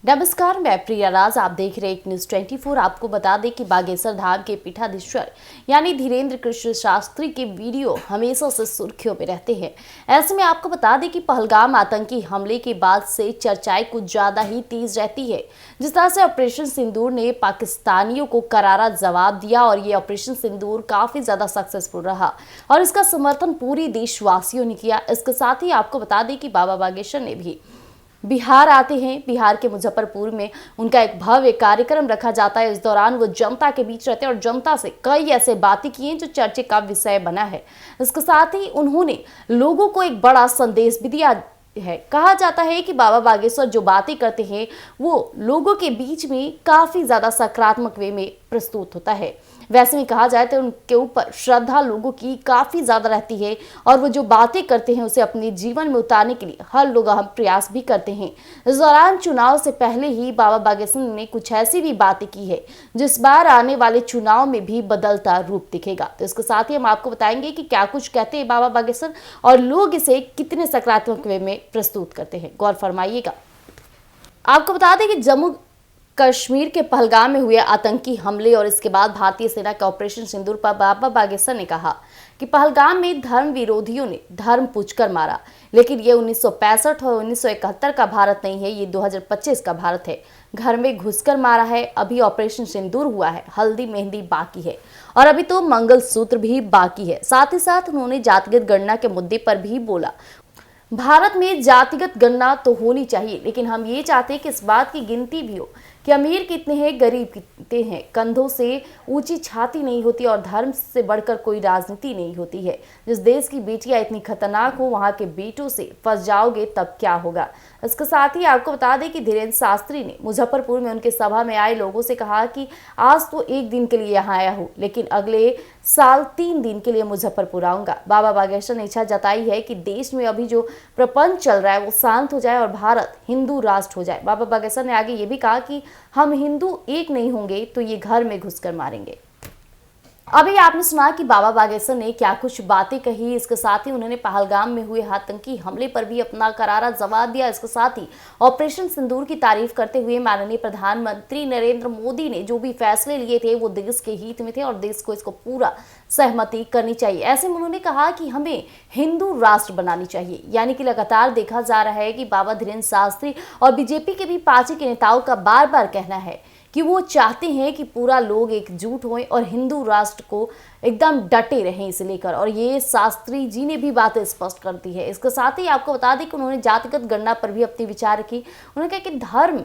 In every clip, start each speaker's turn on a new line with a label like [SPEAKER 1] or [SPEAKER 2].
[SPEAKER 1] नमस्कार, मैं प्रिया राज। आप देख रहे हैं एक न्यूज 24। आपको बता दें कि बागेश्वर धाम के पीठाधीश्वर यानी धीरेन्द्र कृष्ण शास्त्री के वीडियो हमेशा से सुर्खियों में रहते हैं। ऐसे में आपको बता दें कि पहलगाम आतंकी हमले के बाद से चर्चाएं कुछ ज्यादा ही तेज रहती है। जिस तरह से ऑपरेशन सिंदूर ने पाकिस्तानियों को करारा जवाब दिया और ये ऑपरेशन सिंदूर काफी ज्यादा सक्सेसफुल रहा और इसका समर्थन पूरे देशवासियों ने किया। इसके साथ ही आपको बता दें कि बाबा बागेश्वर ने भी बिहार आते हैं। बिहार के मुजफ्फरपुर में उनका एक भव्य कार्यक्रम रखा जाता है। इस दौरान वो जनता के बीच रहते हैं और जनता से कई ऐसे बातें की हैं जो चर्चे का विषय बना है। इसके साथ ही उन्होंने लोगों को एक बड़ा संदेश भी दिया है। कहा जाता है कि बाबा बागेश्वर जो बातें करते हैं वो लोगों के बीच में काफी ज्यादा सकारात्मक वे में प्रस्तुत होता है। वैसे में कहा जाए तो उनके ऊपर श्रद्धा लोगों की काफी ज्यादा रहती है और वो जो बातें करते हैं उसे अपने जीवन में उतारने के लिए हर लोग अहम प्रयास भी करते हैं। इस दौरान चुनाव से पहले ही बाबा बागेश्वर ने कुछ ऐसी भी बातें की है जिस बार आने वाले चुनाव में भी बदलता रूप दिखेगा। तो इसके साथ ही हम आपको बताएंगे कि क्या कुछ कहते हैं बाबा बागेश्वर और लोग इसे कितने सकारात्मक वे में प्रस्तुत करते हैं। गौर फरमाइएगा। आपको बता दें कि जम्मू कश्मीर के पहलगाम में हुए आतंकी हमले और इसके बाद भारतीय सेना के ऑपरेशन सिंदूर पर बाबा बागेश्वर ने कहा कि पहलगाम में धर्म विरोधियों ने धर्म पूछकर मारा, लेकिन ये 1965 और 1971 का भारत नहीं है, ये 2025 का भारत है। घर में घुसकर मारा है। अभी ऑपरेशन सिंदूर हुआ है, हल्दी मेहंदी बाकी है और अभी तो मंगलसूत्र भी बाकी है। साथ ही साथ उन्होंने जातिगत गणना के मुद्दे पर भी बोला। भारत में जातिगत गणना तो होनी चाहिए, लेकिन हम ये चाहते हैं कि इस बात की गिनती भी हो कि अमीर कितने हैं, गरीब कितने हैं। कंधों से ऊंची छाती नहीं होती और धर्म से बढ़कर कोई राजनीति नहीं होती है। जिस देश की बेटियां इतनी खतरनाक हो, वहां के बेटों से फंस जाओगे तब क्या होगा। इसके साथ ही आपको बता दें कि धीरेन्द्र शास्त्री ने मुजफ्फरपुर में उनके सभा में आए लोगों से कहा कि आज तो एक दिन के लिए यहाँ आया हूँ, लेकिन अगले साल 3 दिन के लिए मुजफ्फरपुर आऊंगा। बाबा बागेश्वर ने इच्छा जताई है कि देश में अभी जो प्रपंच चल रहा है वो शांत हो जाए और भारत हिंदू राष्ट्र हो जाए। बाबा बागेश्वर ने आगे ये भी कहा कि हम हिंदू एक नहीं होंगे तो ये घर में घुसकर मारेंगे। अभी आपने सुना कि बाबा बागेश्वर ने क्या कुछ बातें कही। इसके साथ ही उन्होंने पहलगाम में हुए आतंकी हमले पर भी अपना करारा जवाब दिया। इसके साथ ही ऑपरेशन सिंदूर की तारीफ करते हुए माननीय प्रधानमंत्री नरेंद्र मोदी ने जो भी फैसले लिए थे वो देश के हित में थे और देश को इसको पूरा सहमति करनी चाहिए। ऐसे में उन्होंने कहा कि हमें हिंदू राष्ट्र बनानी चाहिए। यानी कि लगातार देखा जा रहा है कि बाबा धीरेन्द्र शास्त्री और बीजेपी के भी पार्टी के नेताओं का बार बार कहना है कि वो चाहते हैं कि पूरा लोग एकजुट हों और हिंदू राष्ट्र को एकदम डटे रहें इसे लेकर, और ये शास्त्री जी ने भी बातें स्पष्ट कर दी है। इसके साथ ही आपको बता दें कि उन्होंने जातिगत गणना पर भी अपने विचार रखी। उन्होंने कहा कि धर्म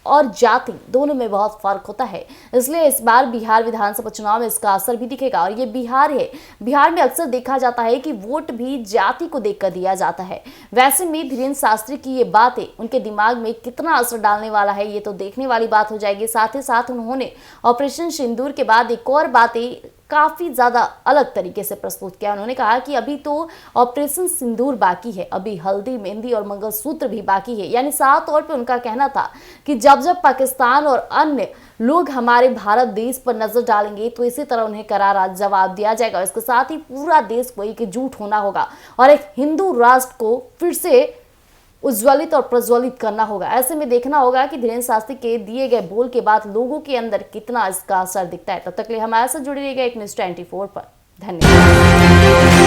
[SPEAKER 1] और जाति दोनों में बहुत फर्क होता है, इसलिए इस बार बिहार विधानसभा चुनाव में इसका असर भी दिखेगा। और ये बिहार है, बिहार में अक्सर देखा जाता है कि वोट भी जाति को देखकर दिया जाता है। वैसे में धीरेन्द्र शास्त्री की ये बातें उनके दिमाग में कितना असर डालने वाला है ये तो देखने वाली बात हो जाएगी। साथ ही साथ उन्होंने ऑपरेशन सिंदूर के बाद एक और बातें काफी ज्यादा अलग तरीके से प्रस्तुत किया। उन्होंने कहा कि अभी तो ऑपरेशन सिंदूर बाकी है, अभी हल्दी मेहंदी और मंगलसूत्र भी बाकी है। यानी साफ तौर पे उनका कहना था कि जब जब पाकिस्तान और अन्य लोग हमारे भारत देश पर नजर डालेंगे तो इसी तरह उन्हें करारा जवाब दिया जाएगा। इसके साथ ही पूरा देश को एकजुट होना होगा और एक हिंदू राष्ट्र को फिर से उज्ज्वलित और प्रज्वलित करना होगा। ऐसे में देखना होगा कि धीरेन्द्र शास्त्री के दिए गए बोल के बाद लोगों के अंदर कितना इसका असर दिखता है। तब तक के लिए हमारे साथ जुड़े रहिएगा एक न्यूज़ 24 पर। धन्यवाद।